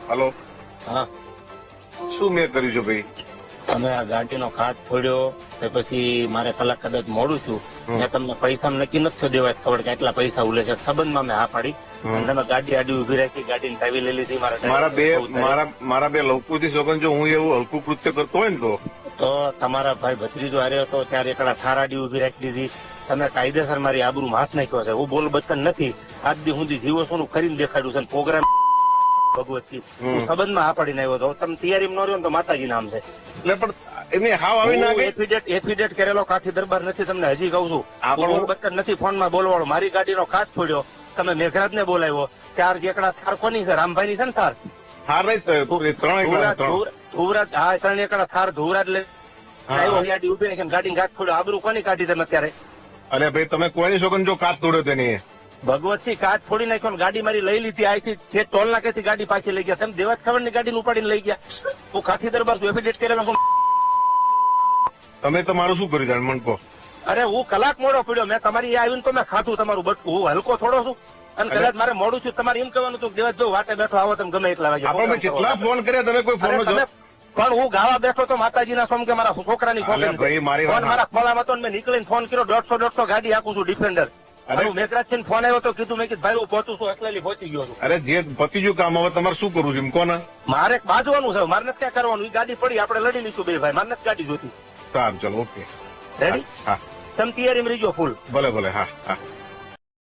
Hello, હા, શું મેં કર્યું છે ભાઈ? તમે આ ગાડીનો કાચ ફોડ્યો તે પછી મારે કલાક કદાચ મોડું છું. મેં તમને પૈસા નક્કી નથી દેવા ખબર કે આટલા પૈસા ઉલે છે. સંબંધમાં મેં હા પાડી અને તમે ગાડી આડી ઉભી રાખી, ગાડીની ચાવી લઈ લીધી. મારા બે લવકુથી સોગન, જો હું એવું હલકું કૃત્ય કરતો હોય ને તો તમારા ભાઈ ભત્રીજો હાર્યો હતો ત્યારે એકડા થાર આડી ઉભી રાખી દીધી. તમે કાયદેસર મારી આબરૂમાં હાથ નાખ્યો છે. હું બોલ બચન નથી. આજ દી સુધી જીવો સોનું કરીને દેખાડ્યું છે. પ્રોગ્રામ ભગવતથી હું સંબંધમાં હા પાડીને આવ્યો હતો. તમે તૈયારી ન રહ્યો તો માતાજી નામ છે. એટલે પણ એની હાવ આવી ના ગઈ. એફિડેટ કરેલો કાઠી દરબાર નથી. તમને હજી કહું છું, બોલ બચન નથી. ફોનમાં બોલવાળો મારી ગાડીનો કાચ ફોડ્યો. તમે મેઘરાજ ને બોલાવ્યો. ચાર એકડા થાર કોની છે? રામભાઈ ની છે ને થાર? હાર નહીં ધુવરાજ, હા, 3 એકડા થાર ધુવરાજ લે ગાડી ઉભી રાખીને ગાડી ગાચ ફોડ્યો. આબરૂ કોની કાઢી તમે અત્યારે? અરે ભાઈ, તમે કોઈની સોગન જો કાચ તોડ્યો તેની? ભગવતસિંહ કાચ ફોડી નાખ્યો ને ગાડી મારી લઈ લીધી. અહીંથી છે ટોલ નાકેથી ગાડી પાછી લઈ ગયા. તમે દેવાજ ખબર ની ગાડીને ઉપાડીને લઈ ગયા. હું કાઠી દરબાર છું. એફિડેટ કરેલો. તમે તમારું શું કર્યું જાણ મન કહો? અરે હું કલાક મોડો પડ્યો. મેં તમારી આવીને તો મેં ખાધું તમારું બટકું. હું હલકો થોડો છું અને કદાચ મારે મોડું છું. તમારે એમ કહેવાનું હતું દેવાજ જો વાટે બેઠો આવો તમે ગમે એટલા વાગે. આપણે કેટલા ફોન કર્યા, તમે કોઈ ફોન પણ હું ગાવા બેઠો તો માતાજીના સોમ કે મારા છોકરાની ભાઈ મારી ફોન મારા ખોલામાં હતો. મેં નીકળીને ફોન કર્યો. 150 ગાડી આપું છું ડિફેન્ડર. મેઘરાજ છે ફોન આવ્યો તો કીધું, મેં કીધું ભાઈ હું પહોંચું છું, અસલેલી પહોંચી ગયો છું. અરે જે પતી ગયું કામ, હવે તમારે શું કરવું છે એમ કોને? મારે બાજવાનું છે. મારે નથી ક્યાં કરવાનું. એ ગાડી પડી, આપણે લડી લઈશું બે ભાઈ. મારે નથી ગાડી જોતી. સારું, ચલો, ઓકે, રેડી? હા, તમે તૈયારી રહીજો ફૂલ. ભલે ભલે, હા હા.